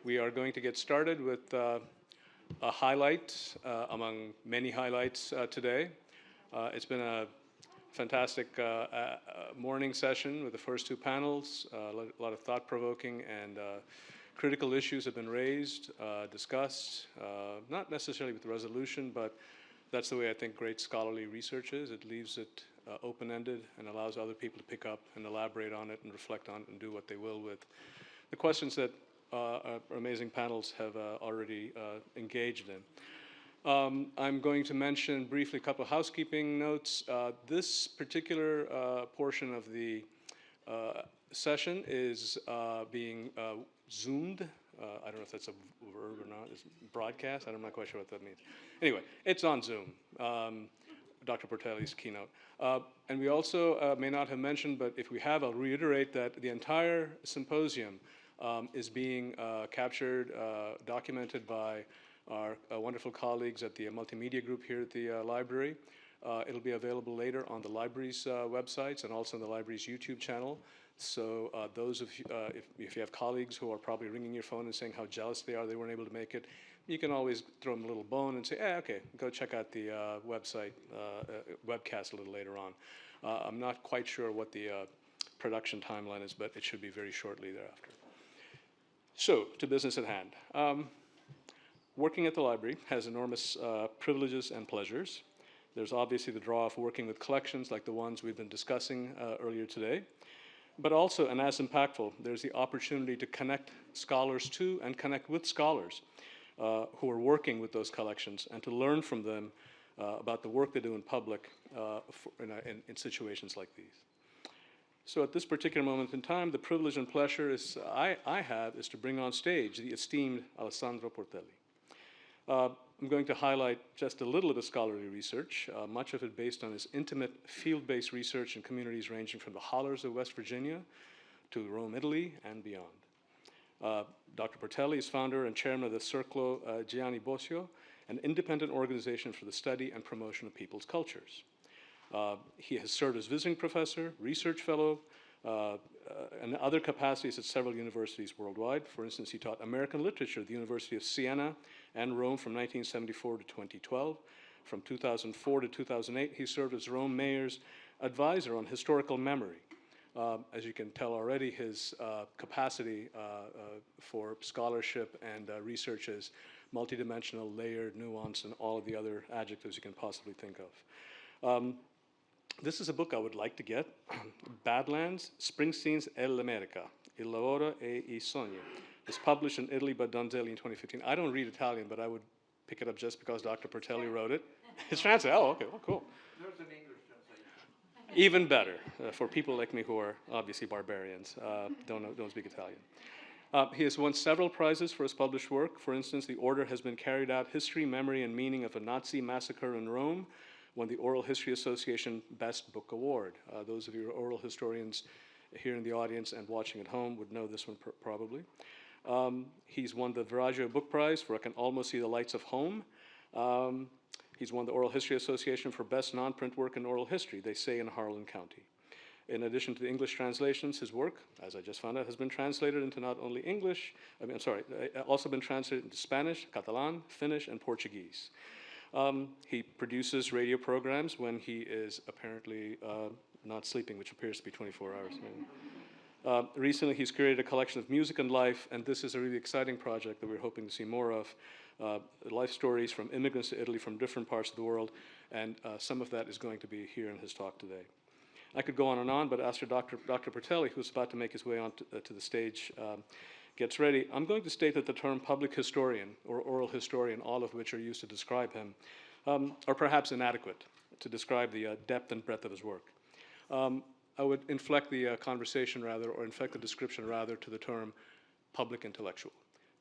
We are going to get started with a highlight among many highlights today. It's been a fantastic morning session with the first two panels. A lot of thought-provoking and critical issues have been raised, discussed, not necessarily with resolution, but that's the way I think great scholarly research is. It leaves it open-ended and allows other people to pick up and elaborate on it and reflect on it and do what they will with the questions that our amazing panels have already engaged in. I'm going to mention briefly a couple of housekeeping notes. This particular portion of the session is being Zoomed. I don't know if that's a verb or not. It's broadcast. I'm not quite sure what that means. Anyway, it's on Zoom. Dr. Portelli's keynote. And we also may not have mentioned, but if we have, I'll reiterate that the entire symposium is being captured, documented by our wonderful colleagues at the multimedia group here at the library. It'll be available later on the library's websites and also on the library's YouTube channel. So those of you, if you have colleagues who are probably ringing your phone and saying how jealous they are they weren't able to make it, you can always throw them a little bone and say, okay, go check out the website, webcast a little later on. I'm not quite sure what the production timeline is, but it should be very shortly thereafter. So, to business at hand. Working at the library has enormous privileges and pleasures. There's obviously the draw of working with collections like the ones we've been discussing earlier today. But also, and as impactful, there's the opportunity to connect scholars to and connect with scholars who are working with those collections and to learn from them about the work they do in public in situations like these. So at this particular moment in time, the privilege and pleasure I have is to bring on stage the esteemed Alessandro Portelli. I'm going to highlight just a little of the scholarly research, much of it based on his intimate field-based research in communities ranging from the hollers of West Virginia to Rome, Italy, and beyond. Dr. Portelli is founder and chairman of the Circolo Gianni Bosio, an independent organization for the study and promotion of people's cultures. He has served as visiting professor, research fellow, and other capacities at several universities worldwide. For instance, he taught American literature at the University of Siena and Rome from 1974 to 2012. From 2004 to 2008, he served as Rome mayor's advisor on historical memory. As you can tell already, his capacity for scholarship and research is multidimensional, layered, nuanced, and all of the other adjectives you can possibly think of. This is a book I would like to get, Badlands, Springsteen's E l'America, Il lavoro e I sogni. It's published in Italy by Donzelli in 2015. I don't read Italian, but I would pick it up just because Dr. Portelli wrote it. It's translated. Oh, okay, well, cool. There's an English translation. Even better for people like me who are obviously barbarians, don't speak Italian. He has won several prizes for his published work. For instance, the order has been carried out History, Memory, and Meaning of a Nazi Massacre in Rome, won the Oral History Association Best Book Award. Those of you who are oral historians here in the audience and watching at home would know this one probably. He's won the Viraggio Book Prize for I Can Almost See the Lights of Home. He's won the Oral History Association for Best Non-Print Work in Oral History, they say in Harlan County. In addition to the English translations, his work, as I just found out, has been translated into not only English, also been translated into Spanish, Catalan, Finnish, and Portuguese. He produces radio programs when he is apparently not sleeping, which appears to be 24 hours. Recently, he's created a collection of music and life, and this is a really exciting project that we're hoping to see more of. Life stories from immigrants to Italy from different parts of the world, and some of that is going to be here in his talk today. I could go on, but after Dr. Portelli, who's about to make his way on to the stage, gets ready, I'm going to state that the term public historian or oral historian, all of which are used to describe him, are perhaps inadequate to describe the depth and breadth of his work. I would inflect the conversation rather, or inflect the description rather, to the term public intellectual.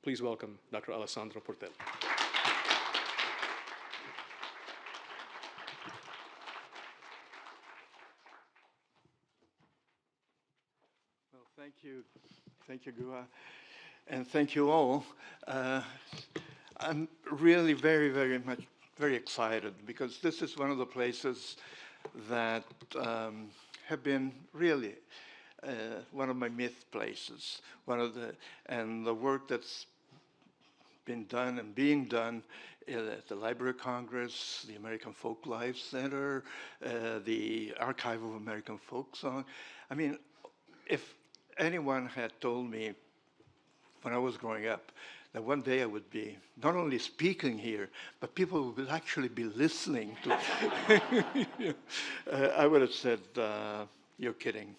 Please welcome Dr. Alessandro Portelli. Well, thank you, Gua, and thank you all. I'm really very excited because this is one of the places that have been really one of my myth places. And the work that's been done and being done at the Library of Congress, the American Folklife Center, the Archive of American Folk Song. I mean, if anyone had told me when I was growing up that one day I would be not only speaking here, but people would actually be listening to, I would have said, you're kidding.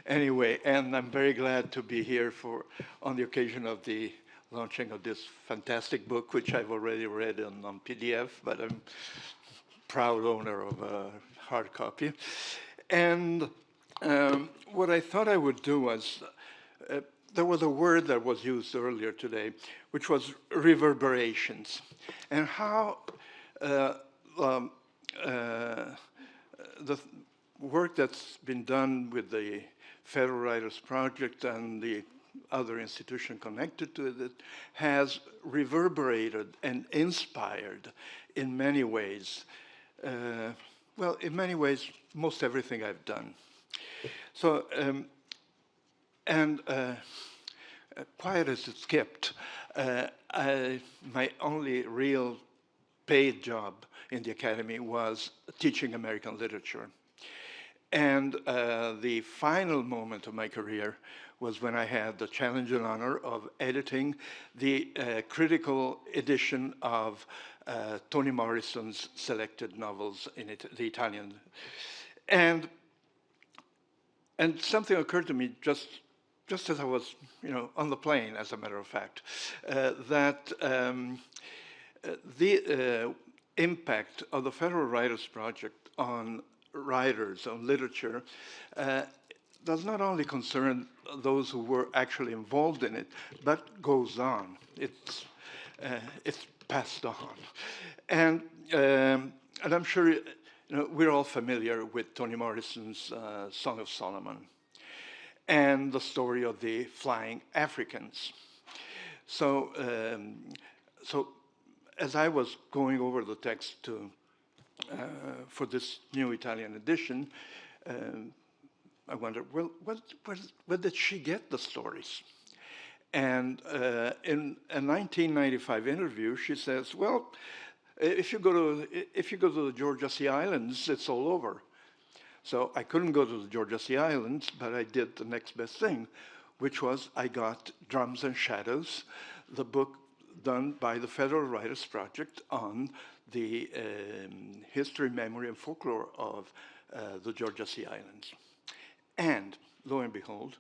Anyway, and I'm very glad to be here on the occasion of the launching of this fantastic book, which I've already read on PDF, but I'm proud owner of a hard copy. And what I thought I would do was, there was a word that was used earlier today, which was reverberations, and how the work that's been done with the Federal Writers Project and the other institution connected to it has reverberated and inspired in many ways. Well, in many ways, most everything I've done. So, quiet as it's kept, my only real paid job in the academy was teaching American literature. And the final moment of my career was when I had the challenge and honor of editing the critical edition of Toni Morrison's selected novels in the Italian. And something occurred to me just as I was, on the plane, as a matter of fact, that the impact of the Federal Writers Project on writers, on literature, does not only concern those who were actually involved in it, but goes on. It's passed on, and I'm sure we're all familiar with Toni Morrison's Song of Solomon and the story of the flying Africans. So, as I was going over the text for this new Italian edition, I wondered, well, where did she get the stories? And in a 1995 interview, she says, well, if you go to the Georgia Sea Islands, it's all over. So I couldn't go to the Georgia Sea Islands, but I did the next best thing, which was I got Drums and Shadows, the book done by the Federal Writers Project on the history, memory, and folklore of the Georgia Sea Islands. And lo and behold,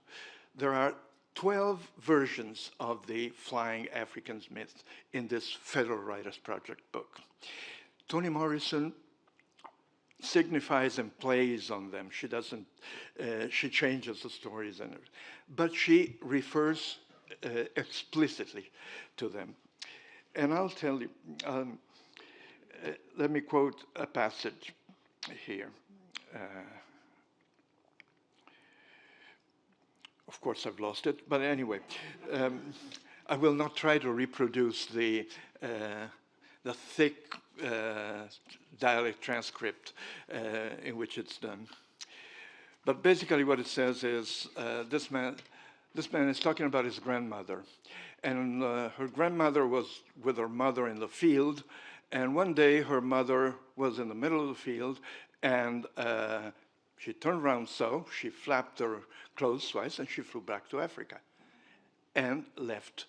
there are 12 versions of the Flying Africans myth in this Federal Writers Project book. Toni Morrison signifies and plays on them. She doesn't, she changes the stories and everything. But she refers explicitly to them. And I'll tell you, let me quote a passage here. Of course, I've lost it, but anyway, I will not try to reproduce the thick dialect transcript in which it's done. But basically what it says is this man is talking about his grandmother. And her grandmother was with her mother in the field. And one day her mother was in the middle of the field and she turned around she flapped her clothes twice and she flew back to Africa and left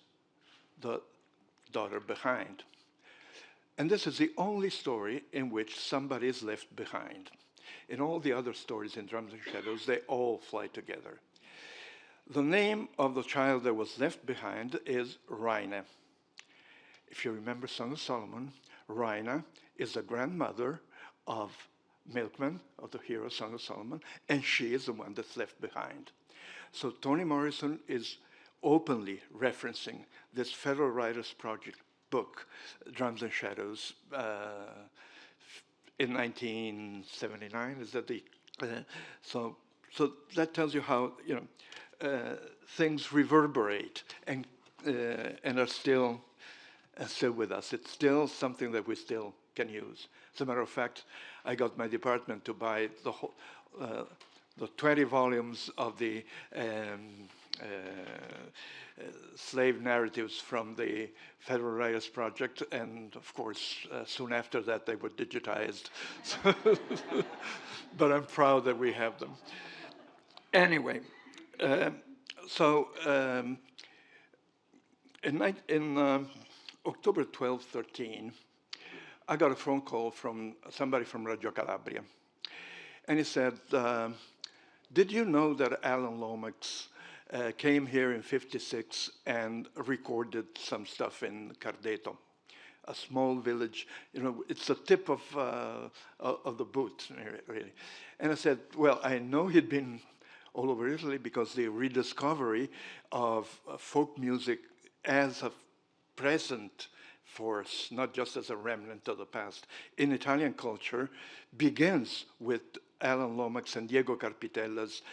the daughter behind. And this is the only story in which somebody is left behind. In all the other stories in Drums and Shadows, they all fly together. The name of the child that was left behind is Raina. If you remember Song of Solomon, Raina is the grandmother of Milkman, of the hero Song of Solomon, and she is the one that's left behind. So Toni Morrison is openly referencing this Federal Writers Project book, Drums and Shadows, in 1979. Is that the so that tells you how things reverberate and are still with us. It's still something that we still can use. As a matter of fact, I got my department to buy the 20 volumes of the slave narratives from the Federal Writers Project, and of course, soon after that, they were digitized. But I'm proud that we have them. Anyway, in October 12, 13, I got a phone call from somebody from Radio Calabria. And he said, did you know that Alan Lomax came here in '56 and recorded some stuff in Cardeto, a small village? You know, it's the tip of the boot, really. And I said, well, I know he'd been all over Italy because the rediscovery of folk music as a present force, not just as a remnant of the past, in Italian culture begins with Alan Lomax and Diego Carpitella's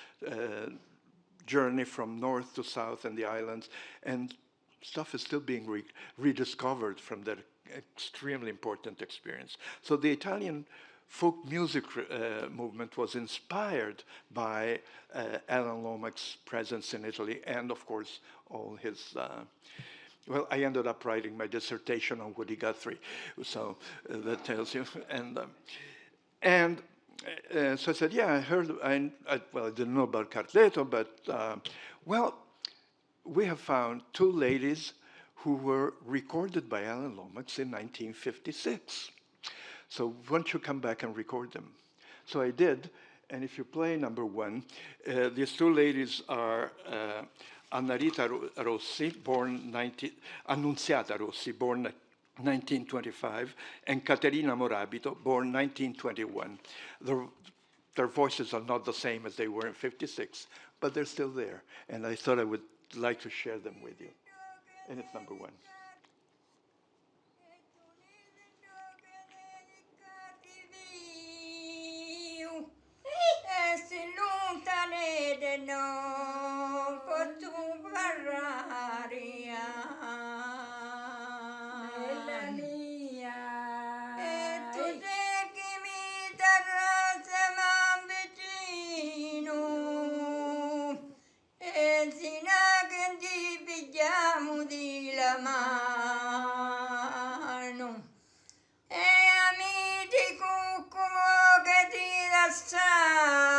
journey from north to south in the islands, and stuff is still being rediscovered from that extremely important experience. So the Italian folk music movement was inspired by Alan Lomax's presence in Italy, and of course all his well, I ended up writing my dissertation on Woody Guthrie, so that tells you. So I said, yeah, I heard, well, I didn't know about Carleto, but, well, we have found two ladies who were recorded by Alan Lomax in 1956. So why don't you come back and record them? So I did, and if you play number one, these two ladies are Annarita Rossi, Annunziata Rossi, born 1925, and Caterina Morabito, born 1921. Their voices are not the same as they were in '56, but they're still there. And I thought I would like to share them with you. And it's number one.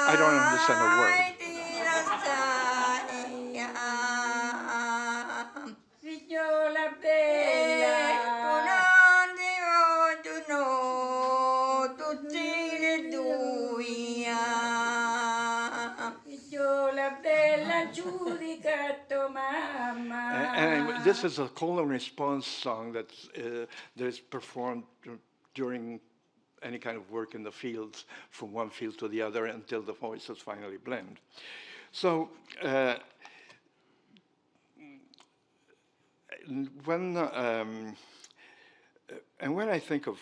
I don't understand a word. And this is a call and response song that is performed during any kind of work in the fields, from one field to the other until the voices finally blend. So when I think of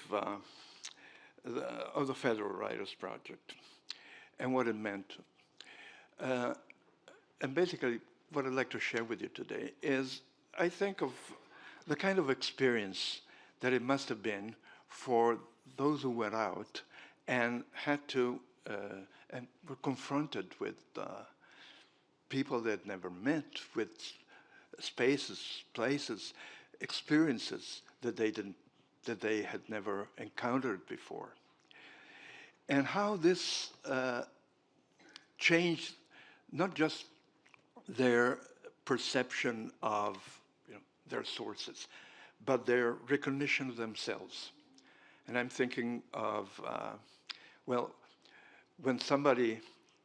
the Federal Writers Project and what it meant, and basically what I'd like to share with you today is I think of the kind of experience that it must have been for those who went out and had to, and were confronted with people they'd never met, with spaces, places, experiences that they had never encountered before. And how this changed not just their perception of their sources, but their recognition of themselves. And I'm thinking of, well, when somebody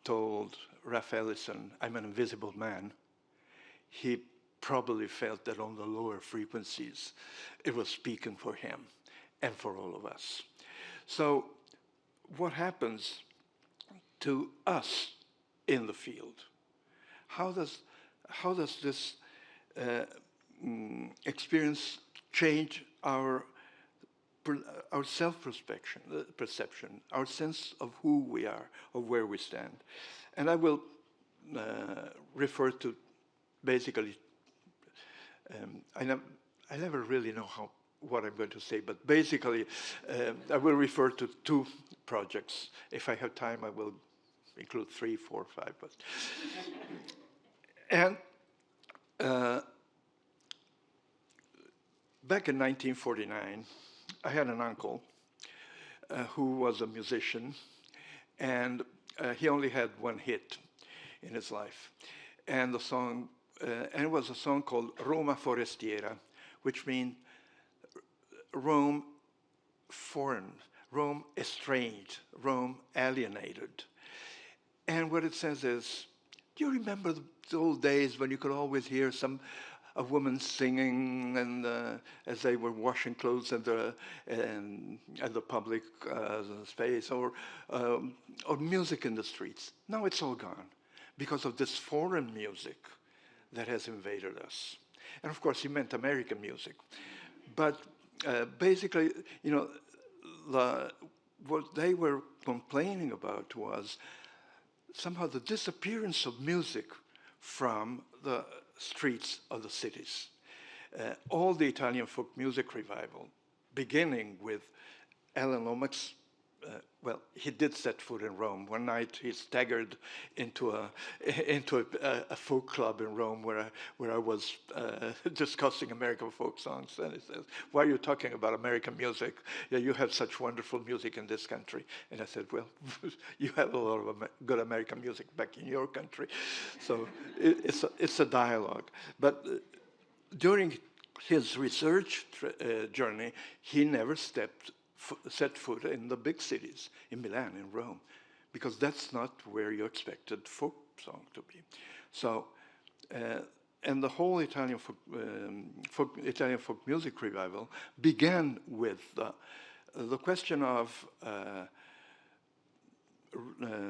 told Ralph Ellison, I'm an invisible man, he probably felt that on the lower frequencies, it was speaking for him and for all of us. So what happens to us in the field? How does this experience change our self-perception, our sense of who we are, of where we stand? And I will refer to basically, I never really know what I'm going to say, but basically I will refer to two projects. If I have time, I will include 3, 4, 5. And Uh, Back in 1949, I had an uncle who was a musician, and he only had one hit in his life. And the song, and it was a song called Roma Forestiera, which means Rome foreign, Rome estranged, Rome alienated. And what it says is, do you remember the old days when you could always hear a woman singing and as they were washing clothes at the public space, or music in the streets? Now it's all gone because of this foreign music that has invaded us. And of course, he meant American music. But basically, you know, what they were complaining about was somehow the disappearance of music from the streets of the cities. All the Italian folk music revival, beginning with Alan Lomax. Well, he did set foot in Rome. One night he staggered into a folk club in Rome where I was discussing American folk songs. And he says, "Why are you talking about American music? Yeah, you have such wonderful music in this country." And I said, "Well, you have a lot of good American music back in your country." So it's a dialogue. But during his research journey, he never set foot in the big cities, in Milan, in Rome, because that's not where you expected folk song to be. So, and the whole Italian folk music revival began with the question of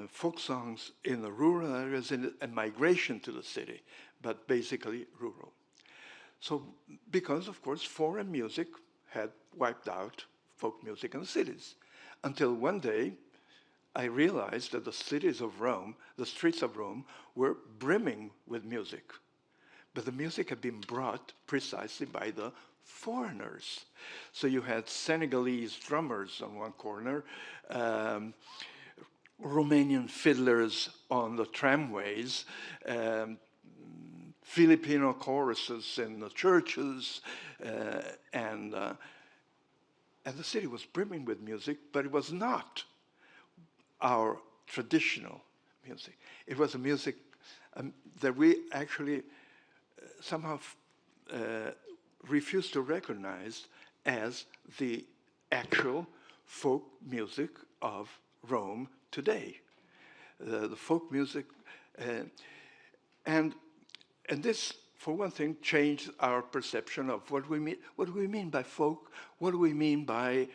folk songs in the rural areas and migration to the city, but basically rural. So, because of course foreign music had wiped out folk music in the cities, until one day I realized that the cities of Rome, the streets of Rome, were brimming with music. But the music had been brought precisely by the foreigners. So you had Senegalese drummers on one corner, Romanian fiddlers on the tramways, Filipino choruses in the churches, and the city was brimming with music, but it was not our traditional music. It was a music that we actually somehow refused to recognize as the actual folk music of Rome today. The folk music, and this, for one thing, changed our perception of what we mean. What do we mean by folk? What do we mean by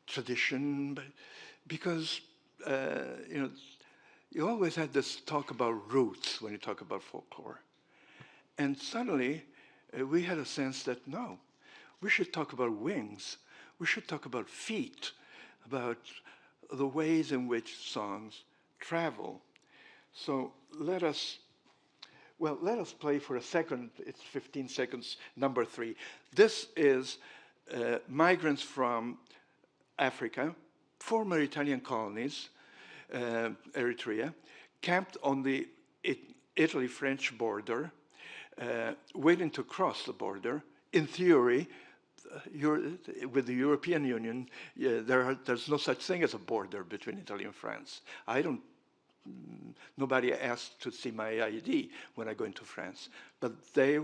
tradition? Because you know, you always had this talk about roots when you talk about folklore, and suddenly we had a sense that no, we should talk about wings. We should talk about feet, about the ways in which songs travel. So let us play for a second. It's 15 seconds, number 3. This is migrants from Africa, former Italian colonies, Eritrea, camped on the Italy-French border, waiting to cross the border. In theory, with the European Union, there's no such thing as a border between Italy and France. Nobody asked to see my ID when I go into France. But they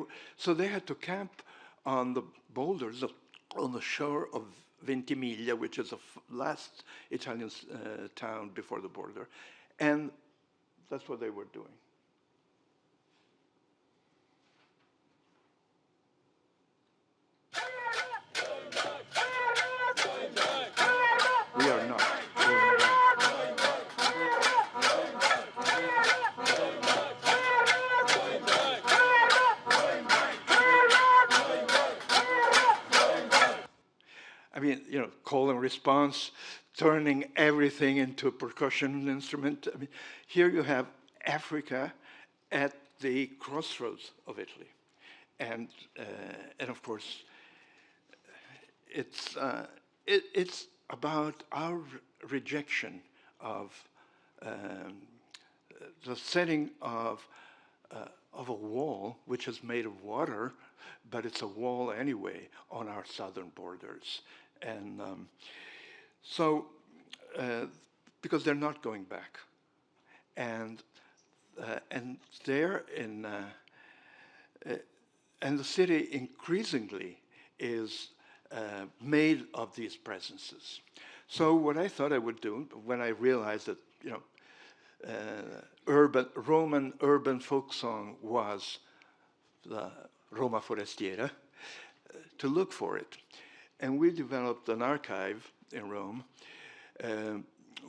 had to camp on the boulders on the shore of Ventimiglia, which is the last Italian town before the border. And that's what they were doing. We are not going back. I mean, you know, call and response, turning everything into a percussion instrument. I mean, here you have Africa at the crossroads of Italy, and of course, it's about our rejection of the setting of of a wall which is made of water, but it's a wall anyway on our southern borders. And so, because they're not going back. And there and the city increasingly is made of these presences. So what I thought I would do when I realized that, Roman urban folk song was the Roma Forestiera, to look for it. And we developed an archive in Rome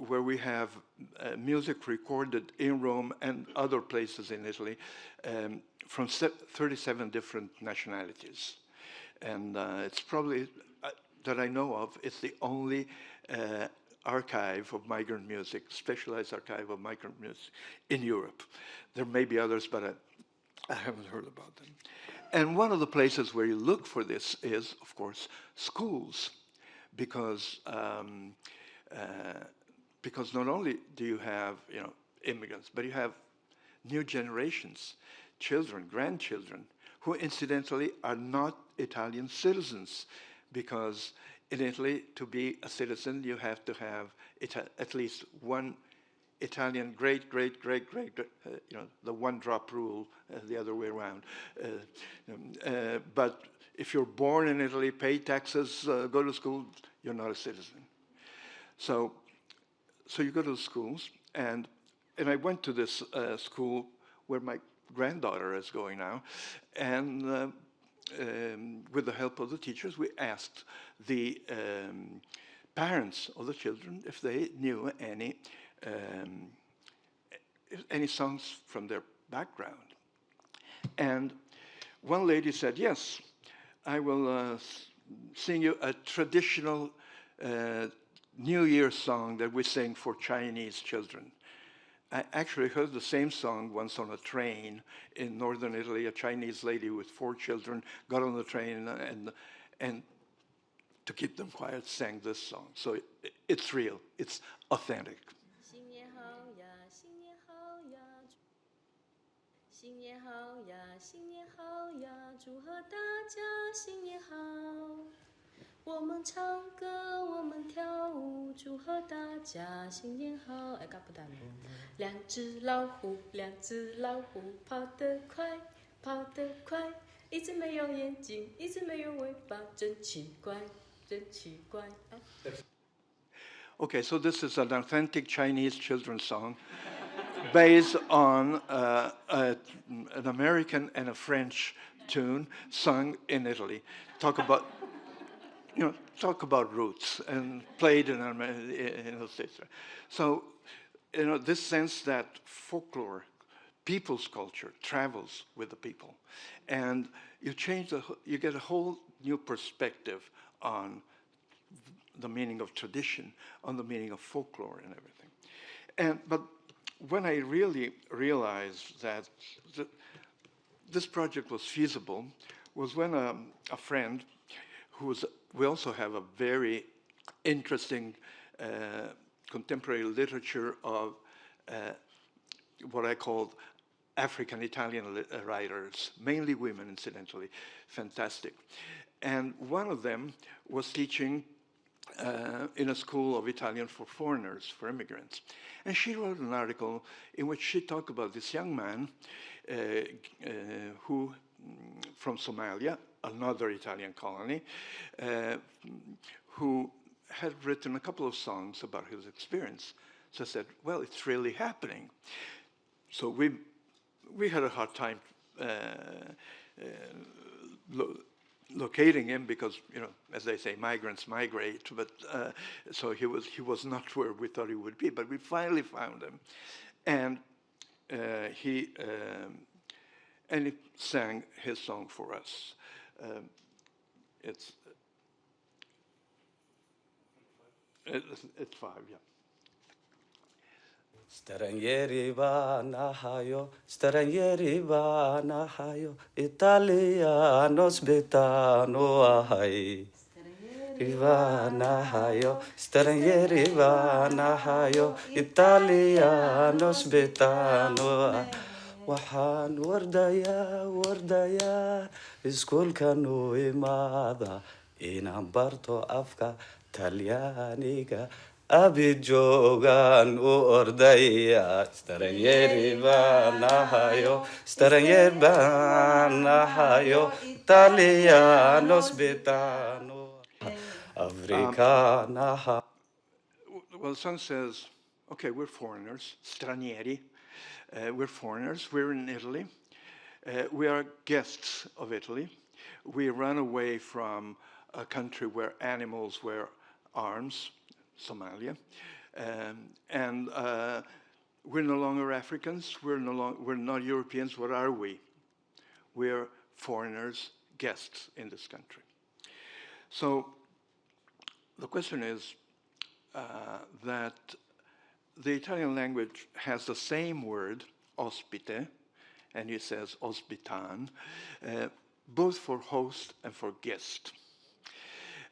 where we have music recorded in Rome and other places in Italy from 37 different nationalities. And it's probably, that I know of, it's the only archive of migrant music, specialized archive of migrant music in Europe. There may be others, but I haven't heard about them. And one of the places where you look for this is, of course, schools, because not only do you have immigrants, but you have new generations, children, grandchildren, who incidentally are not Italian citizens, because in Italy, to be a citizen, you have to have at least one Italian great, the one-drop rule, the other way around. But if you're born in Italy, pay taxes, go to school, you're not a citizen. So you go to the schools, and I went to this school where my granddaughter is going now, and with the help of the teachers, we asked the parents of the children if they knew any songs from their background. And one lady said, yes, I will sing you a traditional New Year song that we sing for Chinese children. I actually heard the same song once on a train in northern Italy. A Chinese lady with 4 children got on the train and to keep them quiet, sang this song. So it's real, it's authentic. 新年好呀，新年好呀，新年好呀，新年好呀，祝贺大家新年好。我们唱歌，我们跳舞，祝贺大家新年好。哎，搞不到了。两只老虎，两只老虎，跑得快，跑得快，一只没有眼睛，一只没有尾巴，真奇怪，真奇怪。Okay, so this is an authentic Chinese children's song based on an American and a French tune sung in Italy. Talk about roots and played in the States. So, this sense that folklore, people's culture, travels with the people, and you get a whole new perspective on the meaning of tradition, on the meaning of folklore and everything. But when I really realized that this project was feasible was when a friend we also have a very interesting contemporary literature of what I call African Italian writers, mainly women, incidentally, fantastic. And one of them was teaching in a school of Italian for foreigners, for immigrants. And she wrote an article in which she talked about this young man who, from Somalia, another Italian colony, who had written a couple of songs about his experience. So I said, well, it's really happening. So we had a hard time locating him because, as they say, migrants migrate. But so he was not where we thought he would be. But we finally found him, and he sang his song for us. It's 5, yeah. Stranieri vanno stranieri vanno italiano aspettano ai. Stranieri vanno italiano aspettano ai. waxaan wardayaa iskuulkan u imaada inaan barto afka talyaaniga abid joogaan u ordaya stranieri baan ahayo italianos bitano africanaha. Well, the song says, okay, we're foreigners, stranieri. We're foreigners. We're in Italy. We are guests of Italy. We run away from a country where animals wear arms, Somalia, and we're no longer Africans. We're not Europeans. What are we? We're foreigners, guests in this country. So the question is that the Italian language has the same word, ospite, and it says ospitan, both for host and for guest.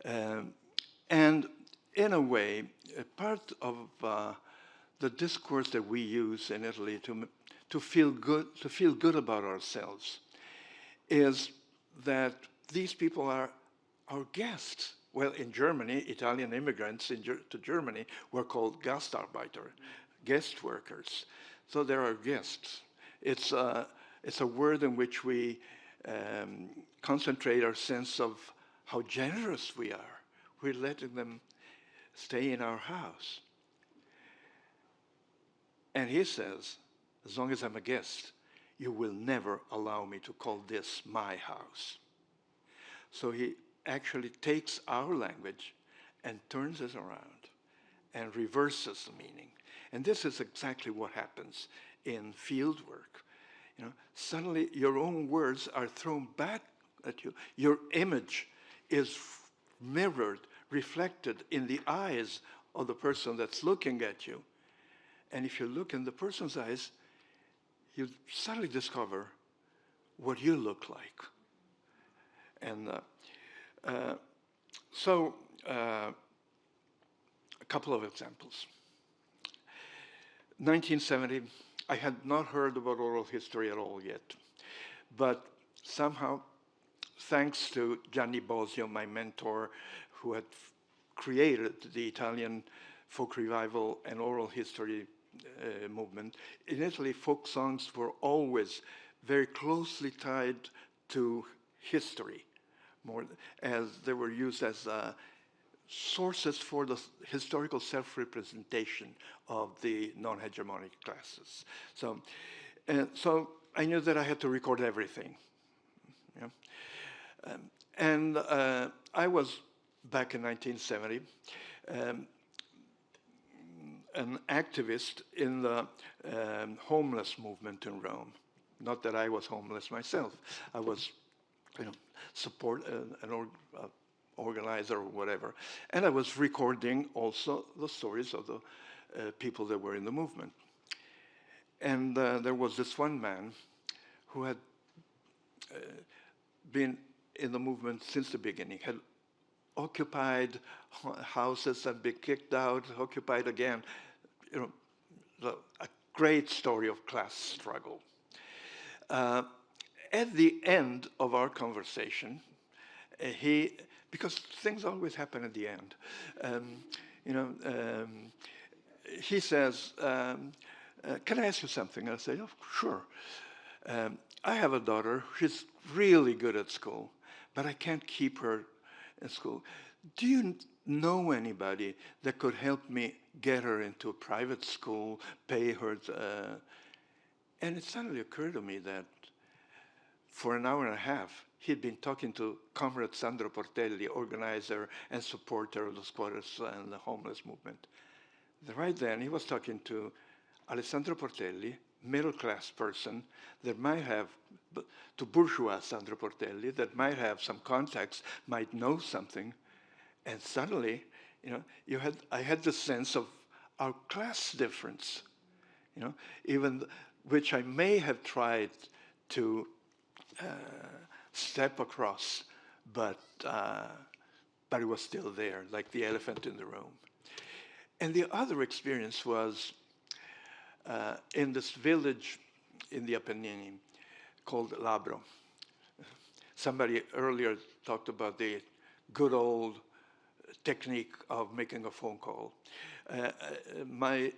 And in a way, a part of the discourse that we use in Italy to feel good about ourselves is that these people are our guests. Well, in Germany, Italian immigrants to Germany were called Gastarbeiter, guest workers. So there are guests. It's a word in which we concentrate our sense of how generous we are. We're letting them stay in our house. And he says, as long as I'm a guest, you will never allow me to call this my house. So he actually takes our language and turns it around and reverses the meaning. And this is exactly what happens in field work. You know, suddenly your own words are thrown back at you. Your image is mirrored, reflected in the eyes of the person that's looking at you. And if you look in the person's eyes, you suddenly discover what you look like. And so a couple of examples. 1970, I had not heard about oral history at all yet. But somehow, thanks to Gianni Bosio, my mentor, who had created the Italian folk revival and oral history movement, in Italy, folk songs were always very closely tied to history, more as they were used as sources for the historical self-representation of the non-hegemonic classes. So I knew that I had to record everything. Yeah? And I was, back in 1970, an activist in the homeless movement in Rome. Not that I was homeless myself. I was, support an organizer or whatever. And I was recording also the stories of the people that were in the movement. And there was this one man who had been in the movement since the beginning, had occupied houses and been kicked out, occupied again. A great story of class struggle. At the end of our conversation, because things always happen at the end, he says, can I ask you something? And I say, oh, sure. I have a daughter. She's really good at school, but I can't keep her in school. Do you know anybody that could help me get her into a private school, pay her? And it suddenly occurred to me that for an hour and a half, he'd been talking to Comrade Alessandro Portelli, organizer and supporter of the squatters and the homeless movement. Right then, he was talking to Alessandro Portelli, middle-class person that might have, to bourgeois Alessandro Portelli, that might have some contacts, might know something. And suddenly, I had the sense of our class difference, even which I may have tried to step across, but it was still there, like the elephant in the room. And the other experience was in this village in the Apennini called Labro. Somebody earlier talked about the good old technique of making a phone call. My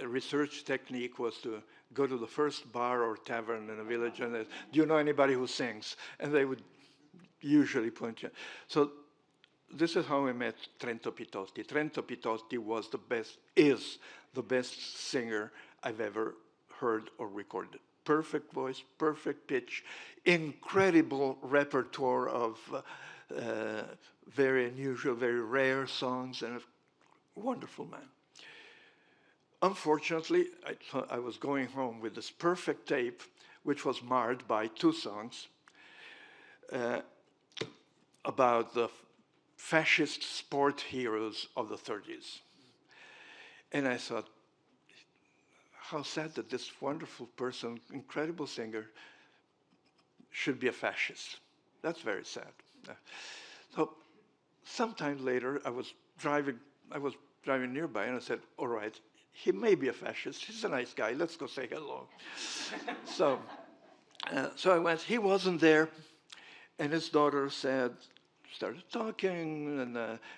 research technique was to go to the first bar or tavern in a village and do you know anybody who sings? And they would usually point you. So this is how I met Trento Pitotti. Trento Pitotti is the best singer I've ever heard or recorded. Perfect voice, perfect pitch, incredible repertoire of very unusual, very rare songs, and a wonderful man. Unfortunately, I was going home with this perfect tape, which was marred by 2 songs about the fascist sport heroes of the 30s. And I thought, how sad that this wonderful person, incredible singer, should be a fascist. That's very sad. So sometime later, I was driving nearby, and I said, all right, he may be a fascist. He's a nice guy. Let's go say hello. So I went. He wasn't there, and his daughter started talking,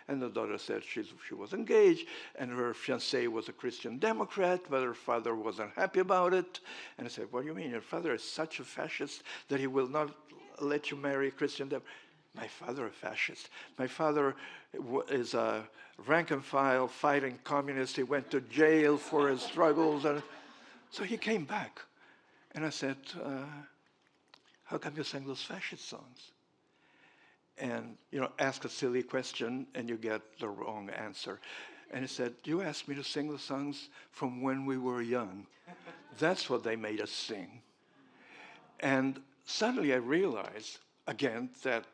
and the daughter said she was engaged, and her fiancé was a Christian Democrat, but her father wasn't happy about it. And I said, what do you mean? Your father is such a fascist that he will not let you marry a Christian Democrat? My father a fascist. My father is a rank and file fighting communist. He went to jail for his struggles. And so he came back. And I said, how come you sang those fascist songs? And, ask a silly question and you get the wrong answer. And he said, you asked me to sing the songs from when we were young. That's what they made us sing. And suddenly I realized, again, that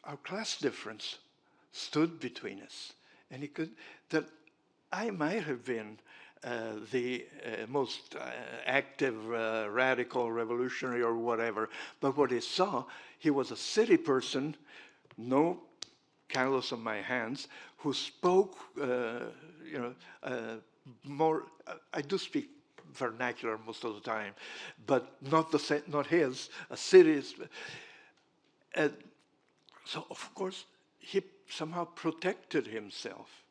our class difference stood between us. And that I might have been the most active, radical, revolutionary, or whatever. But what he saw, he was a city person, no callus on my hands, who spoke, more. I do speak vernacular most of the time, but not his. A city. So of course he somehow protected himself,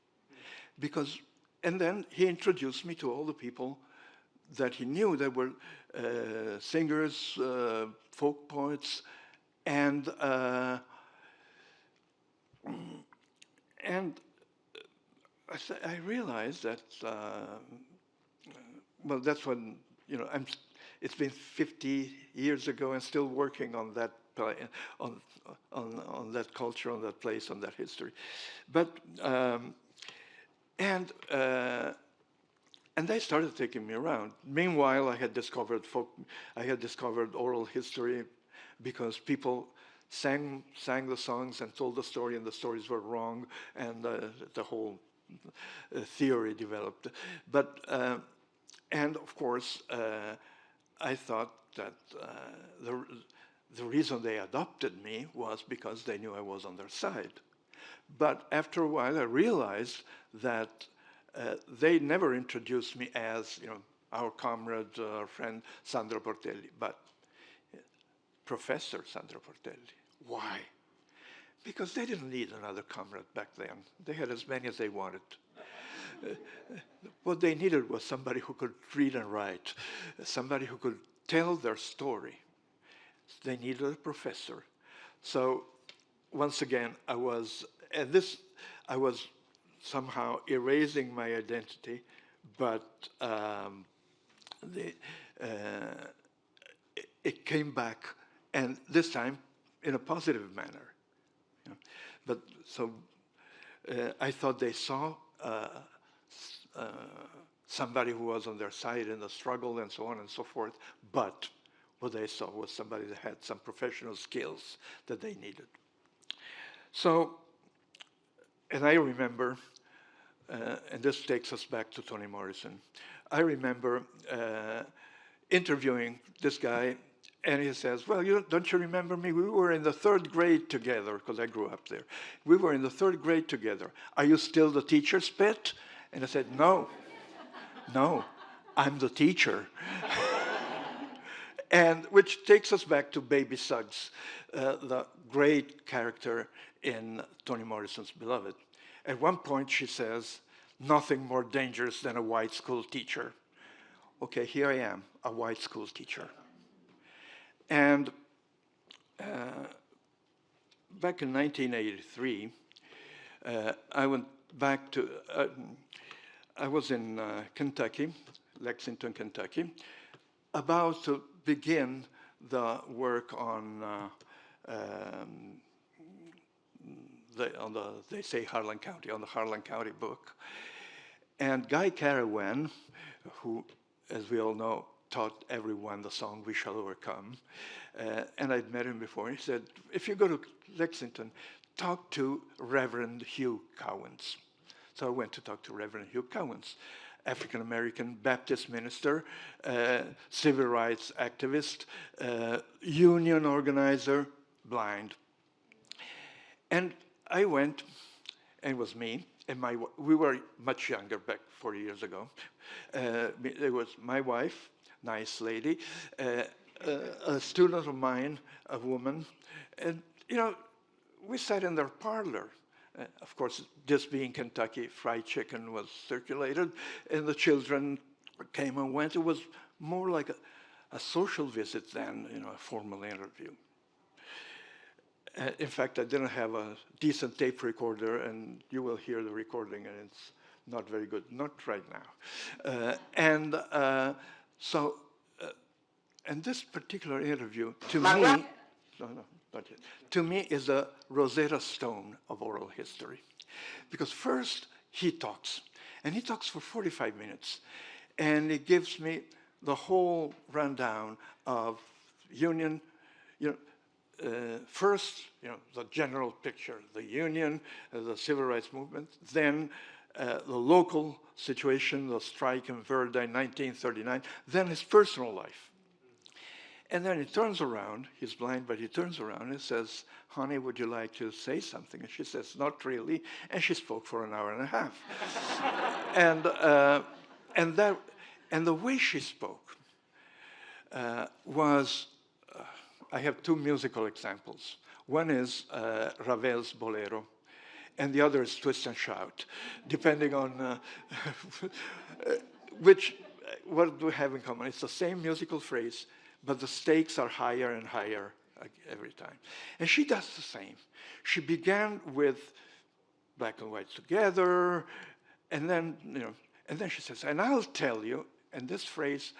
and then he introduced me to all the people that he knew that were singers, folk poets, and I realized that that's when it's been 50 years ago and still working on that on that culture, on that place, on that history, but. And they started taking me around. Meanwhile, I had discovered oral history, because people sang the songs and told the story, and the stories were wrong, and the whole theory developed. But and of course, I thought that the reason they adopted me was because they knew I was on their side. But after a while, I realized that they never introduced me as, our comrade, friend, Sandro Portelli, but Professor Sandro Portelli. Why? Because they didn't need another comrade back then. They had as many as they wanted. What they needed was somebody who could read and write, somebody who could tell their story. They needed a professor. So once again, I was somehow erasing my identity, but it came back, and this time in a positive manner. But so I thought they saw somebody who was on their side in the struggle and so on and so forth, but what they saw was somebody that had some professional skills that they needed. So, and I remember, and this takes us back to Toni Morrison, I remember interviewing this guy, and he says, well, don't you remember me? We were in the 3rd grade together, because I grew up there. We were in the 3rd grade together. Are you still the teacher's pet? And I said, no, I'm the teacher. And which takes us back to Baby Suggs, the great character in Toni Morrison's Beloved. At one point she says, "Nothing more dangerous than a white school teacher." Okay, here I am, a white school teacher. And back in 1983, I went back to, I was in Kentucky, Lexington, Kentucky, about to begin the work on they say Harlan County, on the Harlan County book. And Guy Carawan, who, as we all know, taught everyone the song "We Shall Overcome," and I'd met him before. He said, "If you go to Lexington, talk to Reverend Hugh Cowens." So I went to talk to Reverend Hugh Cowens, African-American Baptist minister, civil rights activist, union organizer, blind. And I went, and it was me, and we were much younger back 40 years ago. It was my wife, nice lady, a student of mine, a woman, and, you know, we sat in their parlor. Of course, this being Kentucky, fried chicken was circulated, and the children came and went. It was more like a social visit than, you know, a formal interview. In fact, I didn't have a decent tape recorder, and you will hear the recording, and it's not very good, not right now. And this particular interview, to me, not yet, to me is a Rosetta Stone of oral history. Because first, he talks, and he talks for 45 minutes, and he gives me the whole rundown of Union, you know, first, you know, the general picture, the Union, the Civil Rights Movement, then the local situation, the strike in Verda in 1939, then his personal life. And then he turns around, he's blind, but he turns around and says, "Honey, would you like to say something?" And she says, "Not really." And she spoke for an hour and a half. And the way she spoke was, I have two musical examples. One is Ravel's Bolero, and the other is Twist and Shout, depending on what do we have in common? It's the same musical phrase, but the stakes are higher and higher every time. And she does the same. She began with black and white together, and then, you know, and then she says, "And I'll tell you," and this phrase,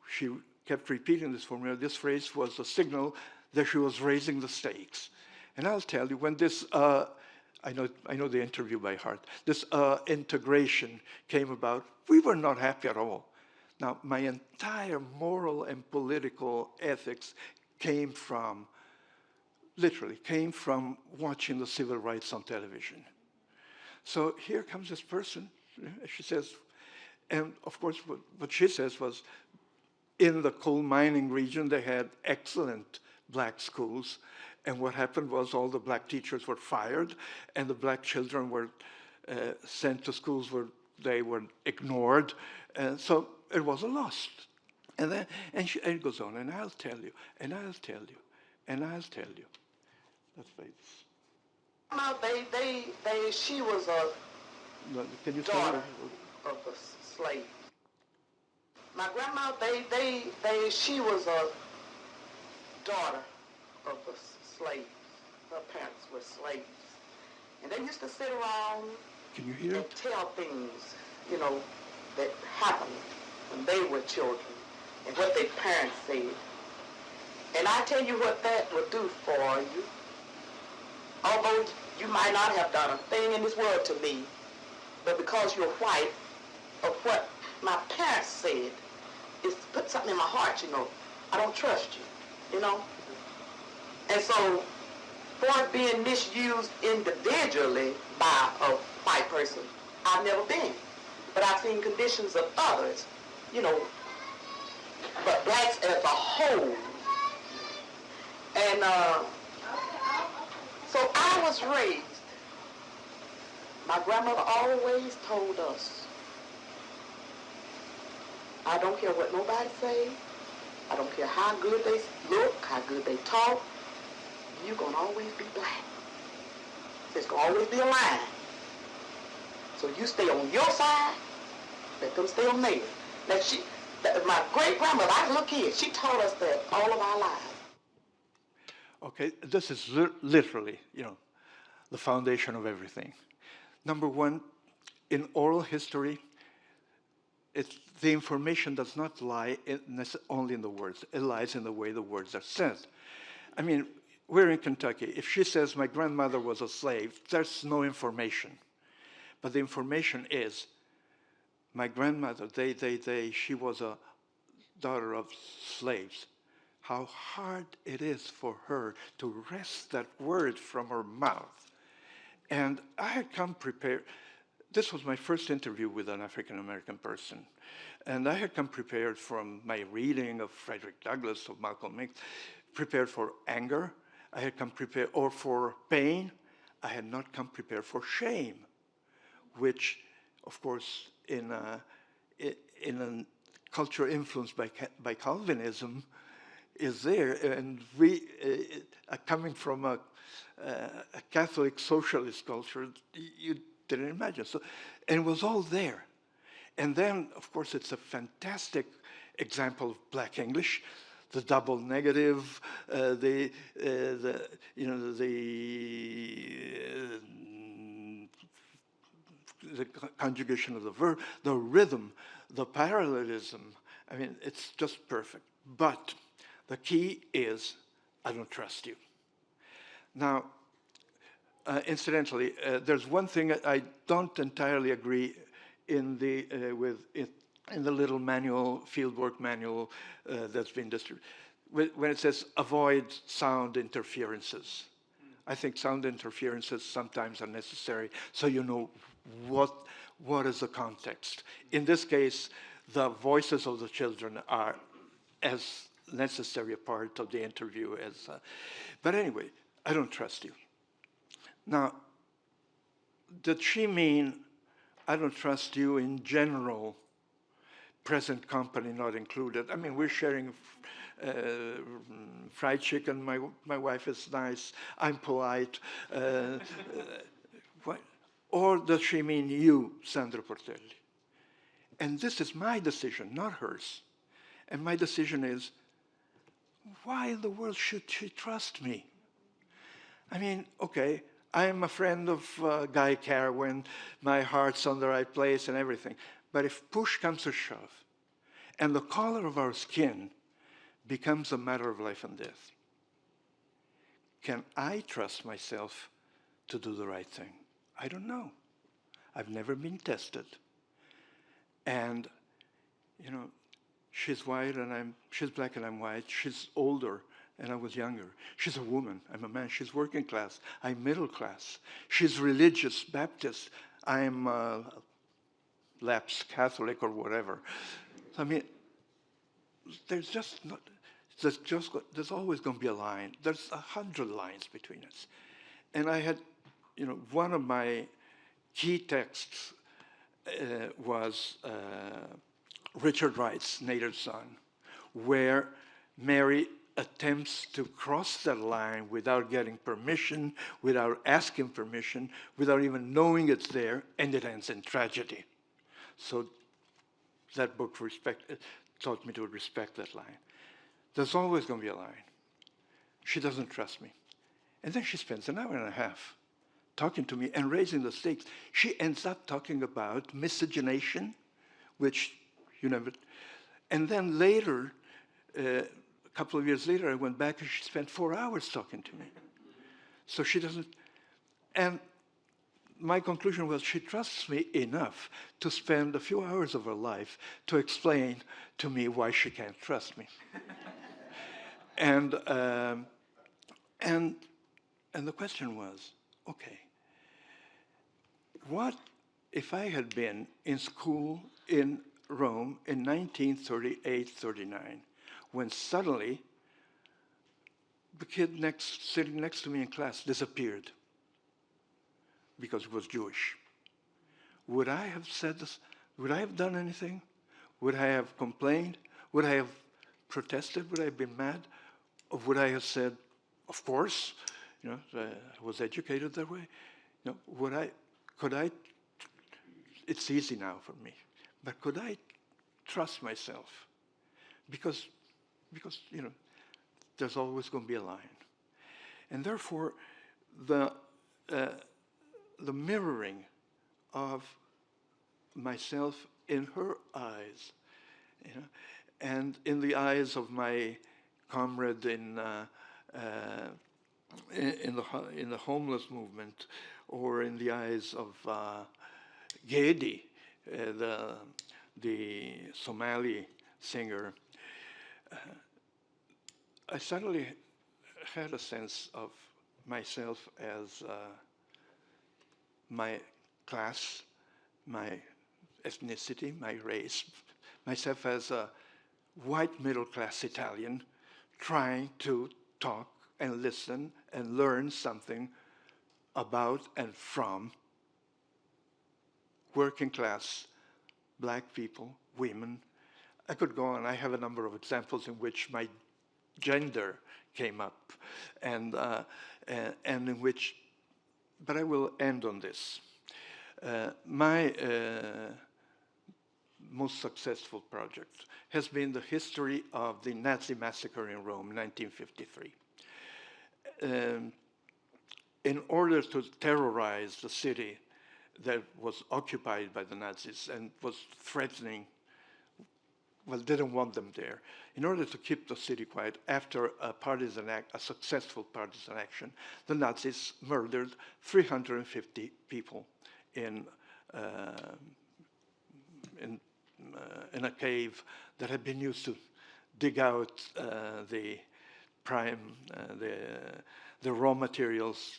she kept repeating this formula. This phrase was a signal that she was raising the stakes. "And I'll tell you, when this, I know the interview by heart, this integration came about, we were not happy at all. Now, my entire moral and political ethics literally came from watching the civil rights on television. So here comes this person, she says, and of course what she says was, in the coal mining region, they had excellent black schools, and what happened was all the black teachers were fired, and the black children were sent to schools where they were ignored, and so it was a loss. And then, and it goes on, "And I'll tell you, and I'll tell you, and I'll tell you." Let's play this. She was a Can you daughter of a slave. My grandma, she was a daughter of a slave. Her parents were slaves. And they used to sit around Can you hear and it? tell things, you know, that happened when they were children and what their parents said. And I tell you what that will do for you. Although you might not have done a thing in this world to me, but because you're white, of what my parents said, it's put something in my heart, you know. I don't trust you, you know. And so, for it being misused individually by a white person, I've never been. But I've seen conditions of others, you know, but blacks as a whole. And so I was raised. My grandmother always told us, I don't care what nobody say, I don't care how good they look, how good they talk, you're going to always be black. There's going to always be a line. So you stay on your side, let them stay on theirs. Now my great-grandmother, I was a little kid, she taught us that all of our lives. Okay, this is literally, the foundation of everything. Number one, in oral history, the information does not lie only in the words. It lies in the way the words are said. I mean, we're in Kentucky. If she says my grandmother was a slave, there's no information. But the information is my grandmother, she was a daughter of slaves. How hard it is for her to wrest that word from her mouth. And I had come prepared. This was my first interview with an African-American person. And I had come prepared from my reading of Frederick Douglass, of Malcolm X, prepared for anger. I had come prepared, or for pain. I had not come prepared for shame, which, of course, in a culture influenced by Calvinism, is there. And we, coming from a Catholic socialist culture, you didn't imagine. So, and it was all there. And then, of course, it's a fantastic example of Black English, the double negative, the conjugation of the verb, the rhythm, the parallelism. I mean, it's just perfect. But the key is, I don't trust you. Now, incidentally, there's one thing I don't entirely agree in the little manual, fieldwork manual that's been distributed, when it says avoid sound interferences. I think sound interferences sometimes are necessary, so you know what is the context. In this case, the voices of the children are as necessary a part of the interview as. But anyway, I don't trust you. Now, did she mean I don't trust you in general, present company not included? I mean, we're sharing fried chicken. My wife is nice. I'm polite. What? Or does she mean you, Sandro Portelli? And this is my decision, not hers. And my decision is, why in the world should she trust me? I mean, okay, I'm a friend of Guy Carwin, my heart's on the right place and everything. But if push comes to shove, and the color of our skin becomes a matter of life and death, can I trust myself to do the right thing? I don't know. I've never been tested. And, she's white and she's black and I'm white. She's older and I was younger. She's a woman, I'm a man. She's working class, I'm middle class. She's religious, Baptist, I'm lapsed Catholic or whatever. I mean, there's always going to be a line. There's 100 lines between us. And I had, one of my key texts was Richard Wright's Native Son, where Mary attempts to cross that line without getting permission, without asking permission, without even knowing it's there, and it ends in tragedy. So that book taught me to respect that line. There's always going to be a line. She doesn't trust me. And then she spends an hour and a half talking to me and raising the stakes. She ends up talking about miscegenation, which you never. And then later, a couple of years later, I went back and she spent 4 hours talking to me. So she doesn't. And my conclusion was she trusts me enough to spend a few hours of her life to explain to me why she can't trust me. And the question was, okay, what if I had been in school in Rome in 1938-39, when suddenly the kid sitting next to me in class disappeared because he was Jewish? Would I have said this? Would I have done anything? Would I have complained? Would I have protested? Would I have been mad? Or would I have said, of course, I was educated that way? Could I, it's easy now for me, but could I trust myself? Because there's always going to be a line. And therefore, the mirroring of myself in her eyes, and in the eyes of my comrade in the homeless movement, or in the eyes of Gedi, the Somali singer, I suddenly had a sense of myself as my class, my ethnicity, my race, myself as a white middle-class Italian trying to talk and listen and learn something about and from working class black people, women. I could go on. I have a number of examples in which my gender came up, and in which, but I will end on this. My most successful project has been the history of the Nazi massacre in Rome, 1953. In order to terrorize the city that was occupied by the Nazis and was threatening, well, didn't want them there. In order to keep the city quiet, after a successful partisan action, the Nazis murdered 350 people in a cave that had been used to dig out the raw materials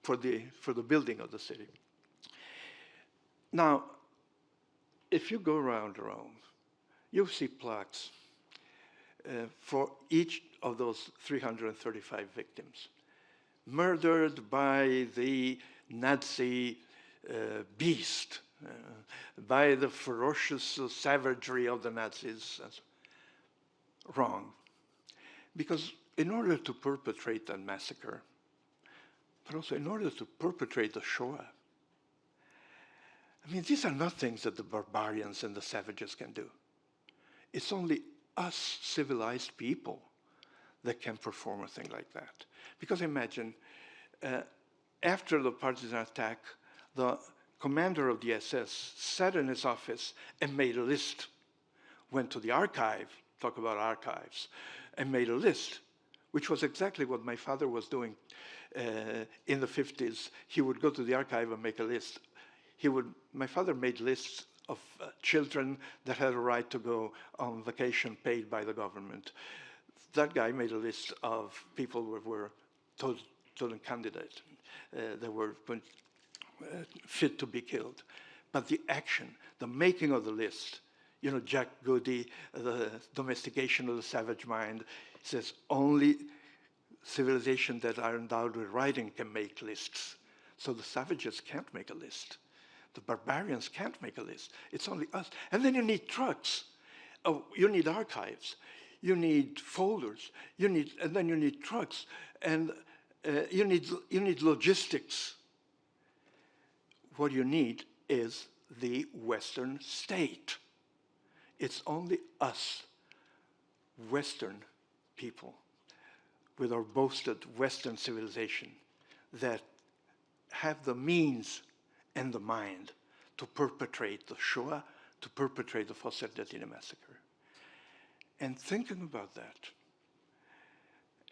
for the building of the city. Now, if you go around Rome, you'll see plaques for each of those 335 victims, murdered by the Nazi beast, by the ferocious savagery of the Nazis. Wrong. Because in order to perpetrate that massacre, but also in order to perpetrate the Shoah, I mean, these are not things that the barbarians and the savages can do. It's only us civilized people that can perform a thing like that. Because imagine, after the partisan attack, the commander of the SS sat in his office and made a list, went to the archive, talk about archives, and made a list, which was exactly what my father was doing in the 50s. He would go to the archive and make a list. My father made lists of children that had a right to go on vacation paid by the government. That guy made a list of people who were total candidates that were fit to be killed. But the action, the making of the list, Jack Goody, the domestication of the savage mind, says only civilizations that are endowed with writing can make lists. So the savages can't make a list. The barbarians can't make a list. It's only us. And then you need trucks. Oh, you need archives. You need folders. And then you need trucks. And you need logistics. What you need is the Western state. It's only us, Western people, with our boasted Western civilization, that have the means and the mind to perpetrate the Shoah, to perpetrate the Fosser-Dettini massacre. And thinking about that,